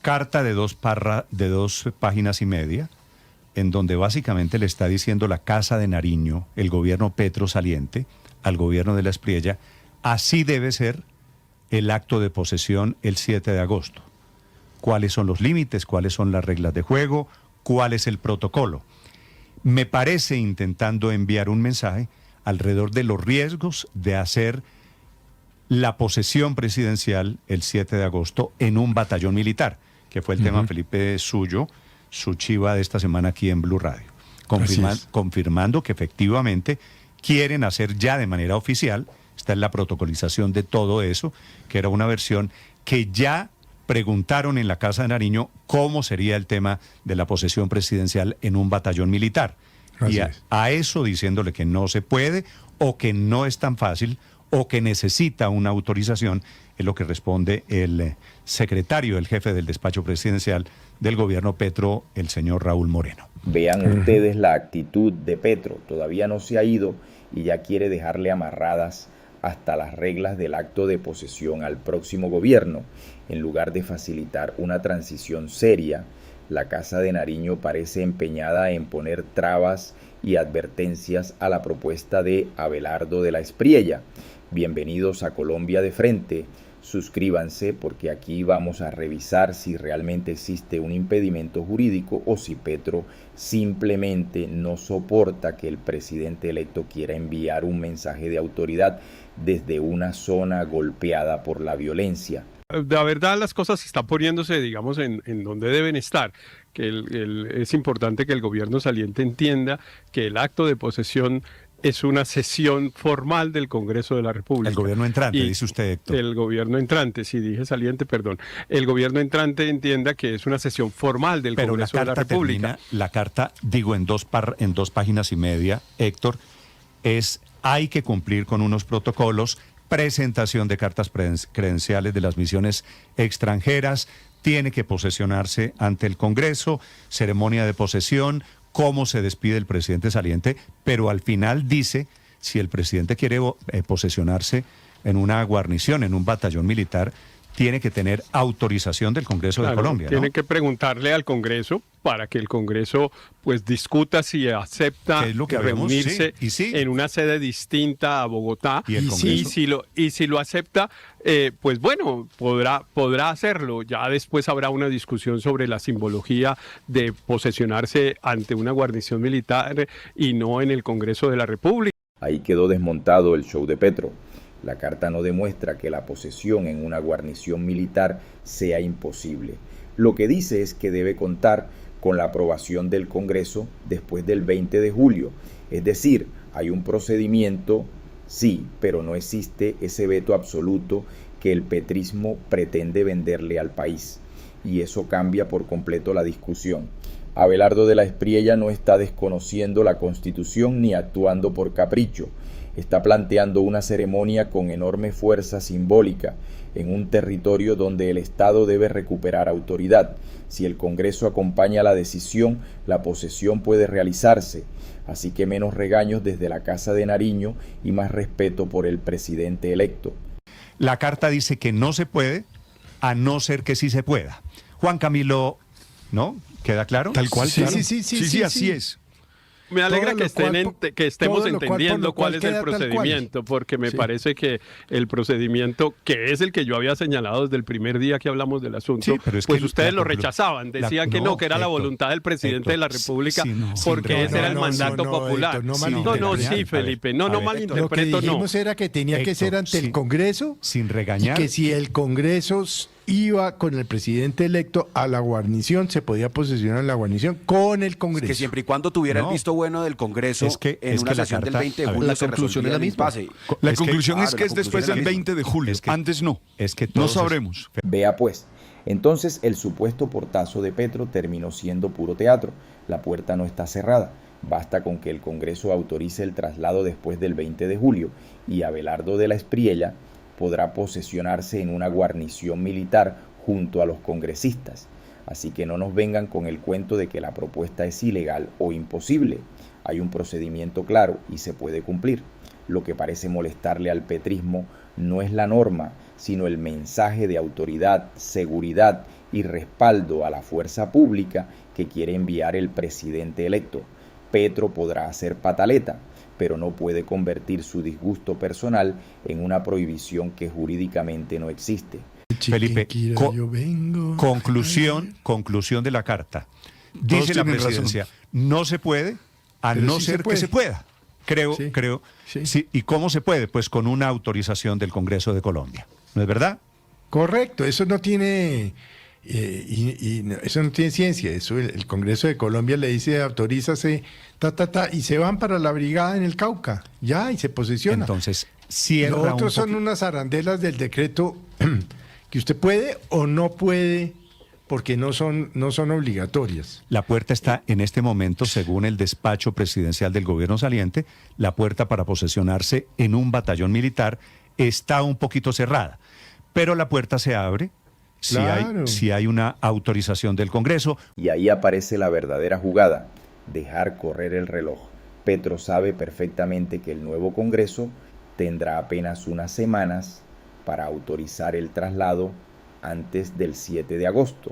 carta de dos páginas y media, en donde básicamente le está diciendo la Casa de Nariño, el gobierno Petro saliente, al gobierno de la Espriella, así debe ser el acto de posesión el 7 de agosto. ¿Cuáles son los límites? ¿Cuáles son las reglas de juego? ¿Cuál es el protocolo? Me parece intentando enviar un mensaje alrededor de los riesgos de hacer la posesión presidencial el 7 de agosto en un batallón militar, que fue el tema, Felipe, suyo, su chiva de esta semana aquí en Blue Radio, confirmando que efectivamente quieren hacer ya de manera oficial, esta es la protocolización de todo eso, que era una versión que ya preguntaron en la Casa de Nariño cómo sería el tema de la posesión presidencial en un batallón militar. Y a eso diciéndole que no se puede, o que no es tan fácil, o que necesita una autorización, es lo que responde el secretario, el jefe del despacho presidencial del gobierno Petro, el señor Raúl Moreno. Vean ustedes la actitud de Petro, todavía no se ha ido y ya quiere dejarle amarradas hasta las reglas del acto de posesión al próximo gobierno. En lugar de facilitar una transición seria, la Casa de Nariño parece empeñada en poner trabas y advertencias a la propuesta de Abelardo de la Espriella. Bienvenidos a Colombia de Frente. Suscríbanse porque aquí vamos a revisar si realmente existe un impedimento jurídico o si Petro simplemente no soporta que el presidente electo quiera enviar un mensaje de autoridad desde una zona golpeada por la violencia. La verdad, las cosas están poniéndose, digamos, en donde deben estar. Que es importante que el gobierno saliente entienda que el acto de posesión es una sesión formal del Congreso de la República. El gobierno entrante, dice usted, Héctor. El gobierno entrante, si dije saliente, perdón. El gobierno entrante entienda que es una sesión formal del Congreso de la República. La carta, digo, en dos páginas y media, Héctor, hay que cumplir con unos protocolos, presentación de cartas credenciales de las misiones extranjeras, tiene que posesionarse ante el Congreso, ceremonia de posesión, cómo se despide el presidente saliente, pero al final dice, si el presidente quiere posesionarse en una guarnición, en un batallón militar, tiene que tener autorización del Congreso de Colombia, ¿no? Tiene que preguntarle al Congreso para que el Congreso pues discuta si acepta reunirse en una sede distinta a Bogotá, y si lo acepta, pues bueno, podrá hacerlo. Ya después habrá una discusión sobre la simbología de posesionarse ante una guarnición militar y no en el Congreso de la República. Ahí quedó desmontado el show de Petro. La carta no demuestra que la posesión en una guarnición militar sea imposible. Lo que dice es que debe contar con la aprobación del Congreso después del 20 de julio. Es decir, hay un procedimiento, sí, pero no existe ese veto absoluto que el petrismo pretende venderle al país. Y eso cambia por completo la discusión. Abelardo de la Espriella no está desconociendo la Constitución ni actuando por capricho. Está planteando una ceremonia con enorme fuerza simbólica en un territorio donde el Estado debe recuperar autoridad. Si el Congreso acompaña la decisión, la posesión puede realizarse. Así que menos regaños desde la Casa de Nariño y más respeto por el presidente electo. La carta dice que no se puede, a no ser que sí se pueda. Juan Camilo, ¿no? ¿Queda claro? Tal cual, Sí, claro. sí, Así es. Me alegra que estemos entendiendo cuál es el queda procedimiento, porque me parece que el procedimiento, que es el que yo había señalado desde el primer día que hablamos del asunto, pero es pues que ustedes lo rechazaban, decían que era la voluntad del presidente de la República, porque ese era el mandato popular. Sí, Felipe, no malinterpreto, Lo que dijimos era que tenía que ser ante el Congreso, sin regañar, y que si el Congreso iba con el presidente electo a la guarnición, se podía posesionar en la guarnición con el Congreso. Que siempre y cuando tuviera el visto bueno del Congreso en una sesión del 20 de julio, la conclusión es la misma. La conclusión es que es después del 20 de julio. Antes no. Es que no sabremos. Vea pues, entonces el supuesto portazo de Petro terminó siendo puro teatro. La puerta no está cerrada. Basta con que el Congreso autorice el traslado después del 20 de julio y Abelardo de la Espriella podrá posesionarse en una guarnición militar junto a los congresistas. Así que no nos vengan con el cuento de que la propuesta es ilegal o imposible. Hay un procedimiento claro y se puede cumplir. Lo que parece molestarle al petrismo no es la norma, sino el mensaje de autoridad, seguridad y respaldo a la fuerza pública que quiere enviar el presidente electo. Petro podrá hacer pataleta, pero no puede convertir su disgusto personal en una prohibición que jurídicamente no existe. Felipe, conclusión de la carta. Dice la presidencia, no se puede, a pero no sí ser que se pueda. Creo. Sí. ¿Y cómo se puede? Pues con una autorización del Congreso de Colombia. ¿No es verdad? Correcto, eso no tiene... eso no tiene ciencia, eso el Congreso de Colombia le dice autorízase, y se van para la brigada en el Cauca, ya, y se posesiona. Entonces, cierra. Lo otro son unas arandelas del decreto que usted puede o no puede, porque no son obligatorias. La puerta está en este momento, según el despacho presidencial del gobierno saliente, la puerta para posesionarse en un batallón militar está un poquito cerrada, pero la puerta se abre. Si hay una autorización del Congreso. Y ahí aparece la verdadera jugada, dejar correr el reloj. Petro sabe perfectamente que el nuevo Congreso tendrá apenas unas semanas para autorizar el traslado antes del 7 de agosto.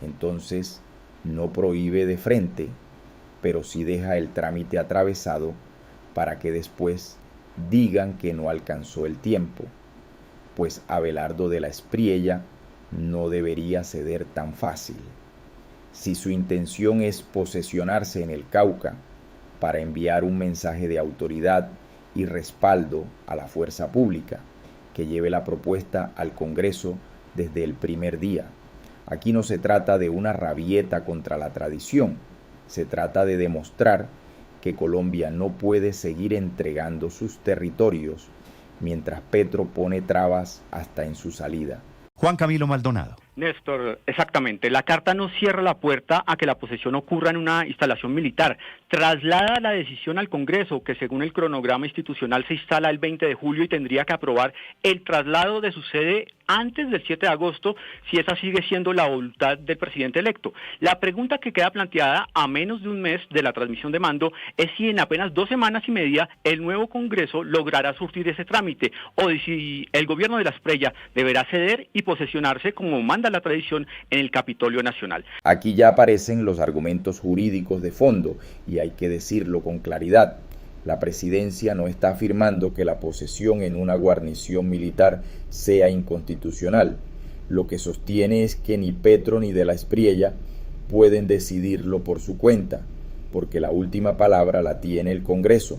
Entonces, no prohíbe de frente, pero sí deja el trámite atravesado para que después digan que no alcanzó el tiempo, pues Abelardo de la Espriella no debería ceder tan fácil. Si su intención es posesionarse en el Cauca para enviar un mensaje de autoridad y respaldo a la fuerza pública, que lleve la propuesta al Congreso desde el primer día. Aquí no se trata de una rabieta contra la tradición, se trata de demostrar que Colombia no puede seguir entregando sus territorios mientras Petro pone trabas hasta en su salida. Juan Camilo Maldonado. Néstor, exactamente. La carta no cierra la puerta a que la posesión ocurra en una instalación militar. Traslada la decisión al Congreso, que según el cronograma institucional se instala el 20 de julio y tendría que aprobar el traslado de su sede antes del 7 de agosto, si esa sigue siendo la voluntad del presidente electo. La pregunta que queda planteada a menos de un mes de la transmisión de mando es si en apenas 2 semanas y media el nuevo Congreso logrará surtir ese trámite, o si el gobierno de la Espriella deberá ceder y posesionarse como manda la tradición en el Capitolio Nacional. Aquí ya aparecen los argumentos jurídicos de fondo y hay que decirlo con claridad. La presidencia no está afirmando que la posesión en una guarnición militar sea inconstitucional. Lo que sostiene es que ni Petro ni de la Espriella pueden decidirlo por su cuenta, porque la última palabra la tiene el Congreso.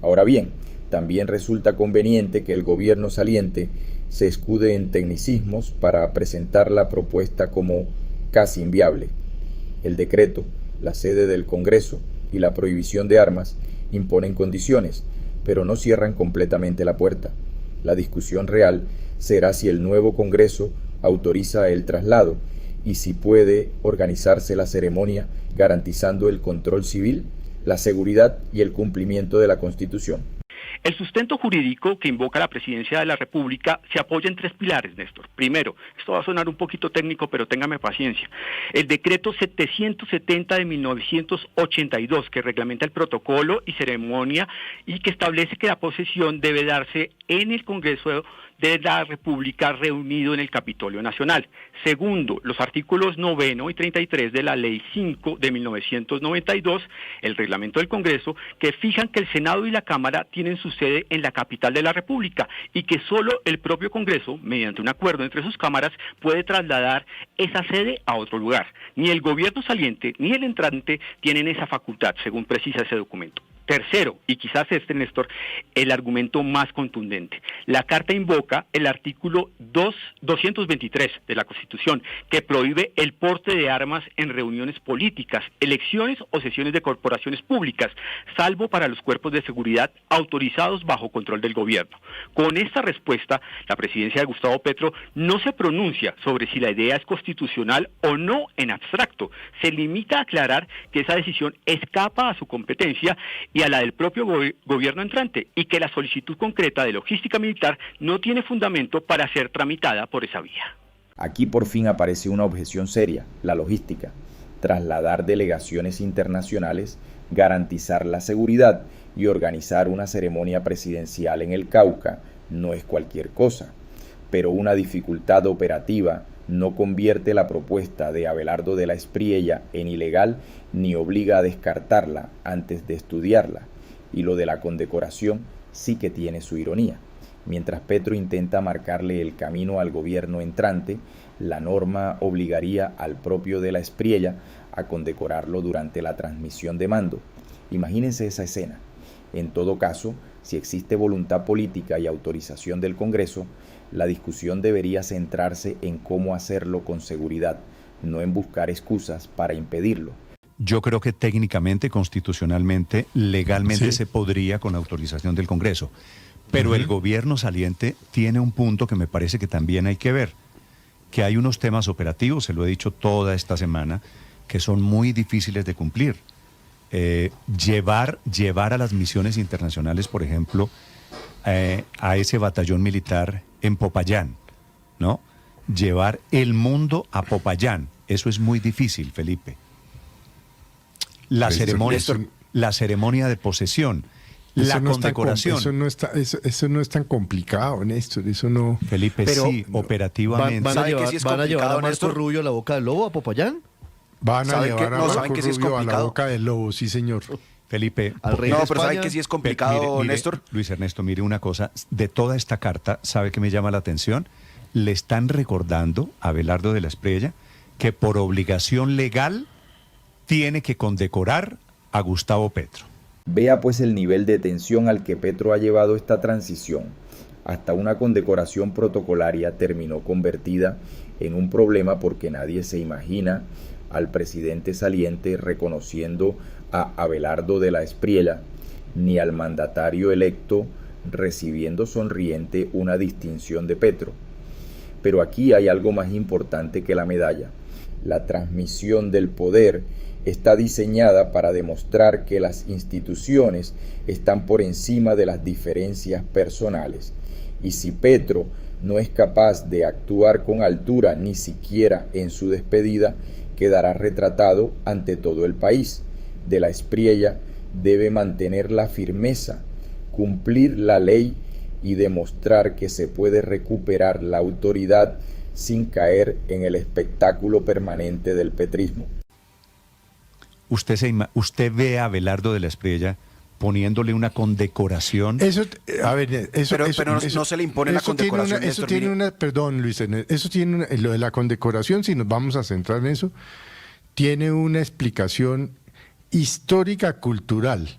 Ahora bien, también resulta conveniente que el gobierno saliente se escude en tecnicismos para presentar la propuesta como casi inviable. El decreto, la sede del Congreso y la prohibición de armas imponen condiciones, pero no cierran completamente la puerta. La discusión real será si el nuevo Congreso autoriza el traslado y si puede organizarse la ceremonia garantizando el control civil, la seguridad y el cumplimiento de la Constitución. El sustento jurídico que invoca la Presidencia de la República se apoya en 3 pilares, Néstor. Primero, esto va a sonar un poquito técnico, pero téngame paciencia. El decreto 770 de 1982, que reglamenta el protocolo y ceremonia y que establece que la posesión debe darse en el Congreso de la República reunido en el Capitolio Nacional. Segundo, los artículos 9 y 33 de la Ley 5 de 1992, el reglamento del Congreso, que fijan que el Senado y la Cámara tienen su sede en la capital de la República y que solo el propio Congreso, mediante un acuerdo entre sus cámaras, puede trasladar esa sede a otro lugar. Ni el gobierno saliente ni el entrante tienen esa facultad, según precisa ese documento. Tercero, y quizás Néstor, el argumento más contundente. La Carta invoca el artículo 223 de la Constitución, que prohíbe el porte de armas en reuniones políticas, elecciones o sesiones de corporaciones públicas, salvo para los cuerpos de seguridad autorizados bajo control del gobierno. Con esta respuesta, la presidencia de Gustavo Petro no se pronuncia sobre si la idea es constitucional o no en abstracto. Se limita a aclarar que esa decisión escapa a su competencia y a la del propio gobierno entrante, y que la solicitud concreta de logística militar no tiene fundamento para ser tramitada por esa vía. Aquí por fin aparece una objeción seria, la logística. Trasladar delegaciones internacionales, garantizar la seguridad y organizar una ceremonia presidencial en el Cauca no es cualquier cosa, pero una dificultad operativa no convierte la propuesta de Abelardo de la Espriella en ilegal ni obliga a descartarla antes de estudiarla. Y lo de la condecoración sí que tiene su ironía. Mientras Petro intenta marcarle el camino al gobierno entrante, la norma obligaría al propio de la Espriella a condecorarlo durante la transmisión de mando. Imagínense esa escena. En todo caso, si existe voluntad política y autorización del Congreso, la discusión debería centrarse en cómo hacerlo con seguridad, no en buscar excusas para impedirlo. Yo creo que técnicamente, constitucionalmente, legalmente se podría con autorización del Congreso. Pero el gobierno saliente tiene un punto que me parece que también hay que ver, que hay unos temas operativos, se lo he dicho toda esta semana, que son muy difíciles de cumplir. Llevar a las misiones internacionales, por ejemplo, a ese batallón militar en Popayán, ¿no? Llevar el mundo a Popayán, eso es muy difícil, Felipe. La ceremonia de posesión, la condecoración. Eso no es tan complicado, Néstor, eso no... Felipe, pero, sí, operativamente. ¿Van a llevar a Marco Rubio a la boca del lobo, a Popayán? Van a llevar a Marco Rubio a la boca del lobo, sí, señor. Felipe, pero ¿saben que sí es complicado, mire, Néstor? Luis Ernesto, mire una cosa, de toda esta carta, ¿sabe qué me llama la atención? Le están recordando a Abelardo de la Espriella que por obligación legal tiene que condecorar a Gustavo Petro. Vea pues el nivel de tensión al que Petro ha llevado esta transición. Hasta una condecoración protocolaria terminó convertida en un problema porque nadie se imagina al presidente saliente reconociendo a Abelardo de la Espriella, ni al mandatario electo recibiendo sonriente una distinción de Petro. Pero aquí hay algo más importante que la medalla. La transmisión del poder está diseñada para demostrar que las instituciones están por encima de las diferencias personales. Y si Petro no es capaz de actuar con altura ni siquiera en su despedida, quedará retratado ante todo el país. De la Espriella debe mantener la firmeza, cumplir la ley y demostrar que se puede recuperar la autoridad sin caer en el espectáculo permanente del petrismo. ¿Usted ve a Abelardo de la Espriella poniéndole una condecoración? Pero no se le impone la condecoración. Perdón, Luis, eso tiene lo de la condecoración, si nos vamos a centrar en eso, tiene una explicación histórica cultural.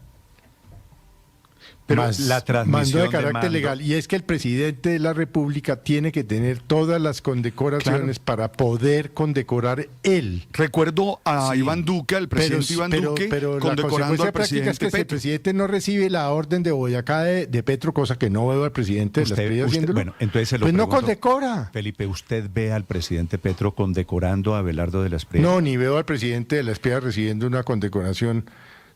Pero la transmisión mando de carácter legal, y es que el presidente de la República tiene que tener todas las condecoraciones para poder condecorar él. Recuerdo a Iván Duque, al presidente Iván Duque, condecorando al presidente es que Petro. Si el presidente no recibe la orden de Boyacá de Petro, cosa que no veo al presidente de la Espriella haciéndolo, bueno, entonces se lo pues pregunto, no condecora. Felipe, ¿usted ve al presidente Petro condecorando a Abelardo de la Espriella? No, ni veo al presidente de la Espriella recibiendo una condecoración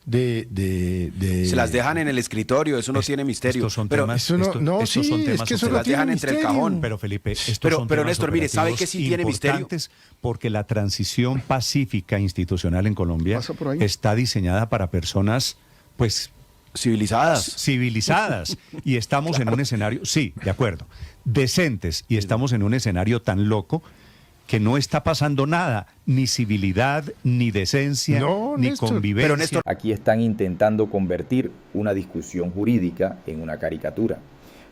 se las dejan en el escritorio, eso no tiene misterio. Estos son temas, son temas es que eso se las dejan entre el cajón. Pero Felipe, pero Néstor, mire, ¿sabe que sí tiene misterio? Porque la transición pacífica institucional en Colombia está diseñada para personas, pues, civilizadas. Y estamos en un escenario, sí, de acuerdo, decentes, y estamos en un escenario tan loco que no está pasando nada, ni civilidad, ni decencia, ni Néstor, convivencia. Pero Néstor, aquí están intentando convertir una discusión jurídica en una caricatura.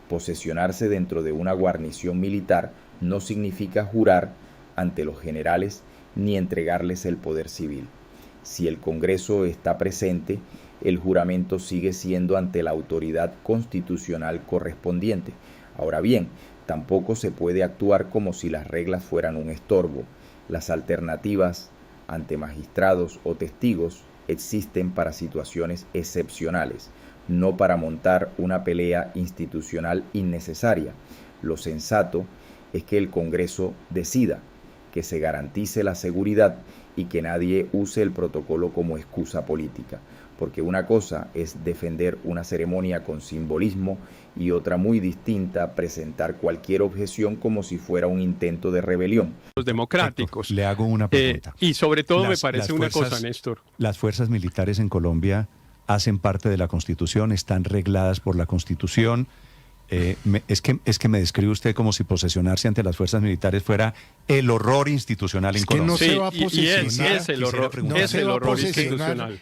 Posesionarse dentro de una guarnición militar no significa jurar ante los generales ni entregarles el poder civil. Si el Congreso está presente, el juramento sigue siendo ante la autoridad constitucional correspondiente. Ahora bien, tampoco se puede actuar como si las reglas fueran un estorbo. Las alternativas ante magistrados o testigos existen para situaciones excepcionales, no para montar una pelea institucional innecesaria. Lo sensato es que el Congreso decida, que se garantice la seguridad y que nadie use el protocolo como excusa política. Porque una cosa es defender una ceremonia con simbolismo y otra muy distinta presentar cualquier objeción como si fuera un intento de rebelión. Los democráticos. Le hago una pregunta. Y sobre todo me parece una cosa, Néstor. Las fuerzas militares en Colombia hacen parte de la Constitución, están regladas por la Constitución es que me describe usted como si posesionarse ante las fuerzas militares fuera el horror institucional en Colombia. No se va a posesionar. Es el horror institucional.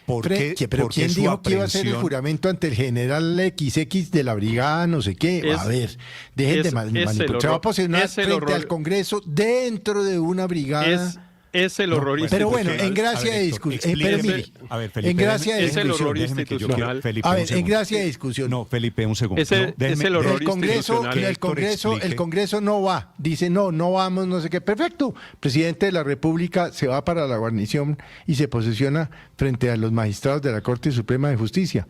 Pero ¿quién dijo que iba a hacer el juramento ante el general XX de la brigada, no sé qué? A ver, dejen de manipular. Se va a posesionar frente al Congreso dentro de una brigada. Es el horror institucional. Pero bueno, en gracia de discusión. En gracia de discusión. Es el horror institucional. A ver, en gracia de discusión. No, Felipe, un segundo. Es el horror institucional. El Congreso no va. Dice, no vamos, no sé qué. Perfecto. Presidente de la República se va para la guarnición y se posesiona frente a los magistrados de la Corte Suprema de Justicia.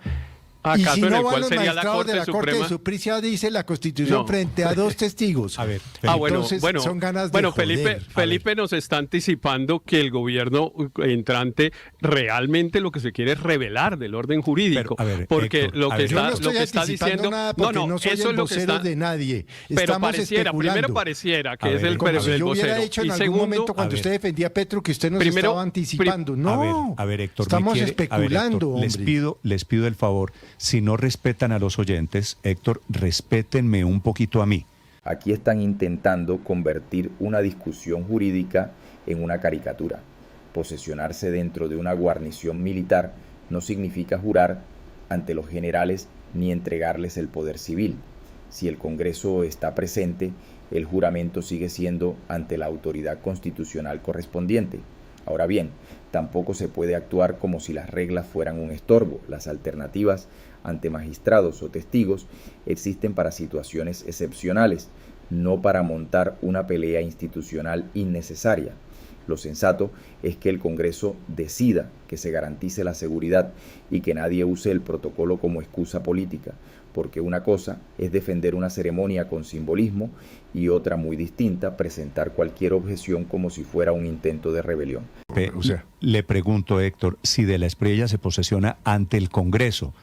¿Acaso y si no en el van cual los sería la magistrados de la Corte Suprema? Suprema, dice la Constitución, frente a 2 testigos. A ver, Entonces, son ganas de joder. Felipe nos está anticipando que el gobierno entrante realmente lo que se quiere es revelar del orden jurídico. Porque Héctor, lo que está diciendo... Nada no soy el vocero de nadie. Pero primero pareciera que es el vocero. Yo hubiera hecho en algún momento cuando usted defendía a Petro que usted nos estaba anticipando. No, a ver, Héctor, estamos especulando, hombre. Les pido el favor. Si no respetan a los oyentes, Héctor, respétenme un poquito a mí. Aquí están intentando convertir una discusión jurídica en una caricatura. Posesionarse dentro de una guarnición militar no significa jurar ante los generales ni entregarles el poder civil. Si el Congreso está presente, el juramento sigue siendo ante la autoridad constitucional correspondiente. Ahora bien, tampoco se puede actuar como si las reglas fueran un estorbo. Las alternativas ante magistrados o testigos existen para situaciones excepcionales, no para montar una pelea institucional innecesaria. Lo sensato es que el Congreso decida que se garantice la seguridad y que nadie use el protocolo como excusa política, porque una cosa es defender una ceremonia con simbolismo y otra muy distinta, presentar cualquier objeción como si fuera un intento de rebelión. Le pregunto, Héctor, si de la Espriella se posesiona ante el Congreso,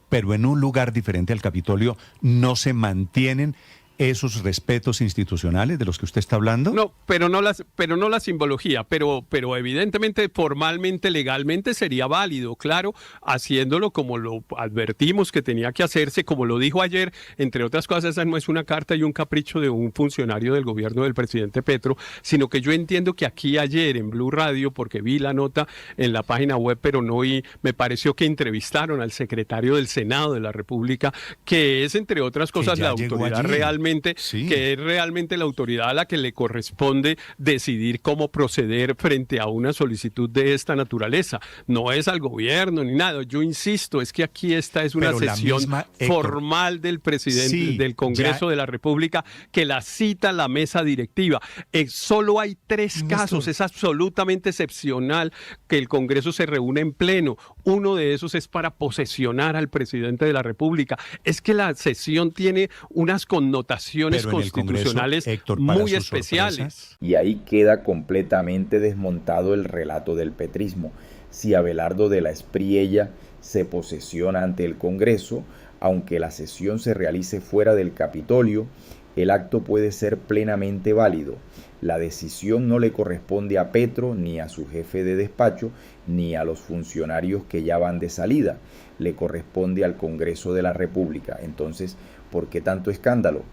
pero en un lugar diferente al Capitolio, ¿no se mantienen esos respetos institucionales de los que usted está hablando? No, pero no la simbología, pero evidentemente, formalmente, legalmente sería válido, claro, haciéndolo como lo advertimos que tenía que hacerse, como lo dijo ayer, entre otras cosas, esa no es una carta y un capricho de un funcionario del gobierno del presidente Petro, sino que yo entiendo que aquí ayer en Blue Radio, porque vi la nota en la página web, pero no vi, me pareció que entrevistaron al secretario del Senado de la República, que es, entre otras cosas, la autoridad realmente, que es realmente la autoridad a la que le corresponde decidir cómo proceder frente a una solicitud de esta naturaleza. No es al gobierno ni nada. Yo insisto, es que aquí esta es una sesión formal del presidente del Congreso de la República que la cita la mesa directiva. Solo hay 3 casos. Es absolutamente excepcional que el Congreso se reúne en pleno. Uno de esos es para posesionar al presidente de la República. Es que la sesión tiene unas connotaciones constitucionales Congreso, Héctor, muy especiales. Y ahí queda completamente desmontado el relato del petrismo. Si Abelardo de la Espriella se posesiona ante el Congreso, aunque la sesión se realice fuera del Capitolio, el acto puede ser plenamente válido. La decisión no le corresponde a Petro, ni a su jefe de despacho, ni a los funcionarios que ya van de salida. Le corresponde al Congreso de la República. Entonces, ¿por qué tanto escándalo?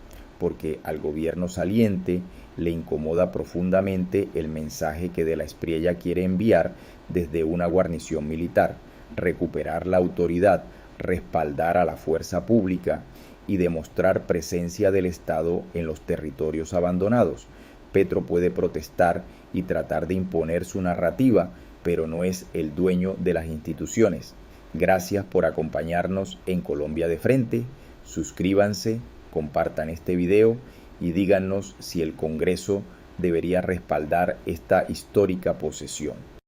Porque al gobierno saliente le incomoda profundamente el mensaje que de la Espriella quiere enviar desde una guarnición militar: recuperar la autoridad, respaldar a la fuerza pública y demostrar presencia del Estado en los territorios abandonados. Petro puede protestar y tratar de imponer su narrativa, pero no es el dueño de las instituciones. Gracias por acompañarnos en Colombia de Frente. Suscríbanse, compartan este video y díganos si el Congreso debería respaldar esta histórica posesión.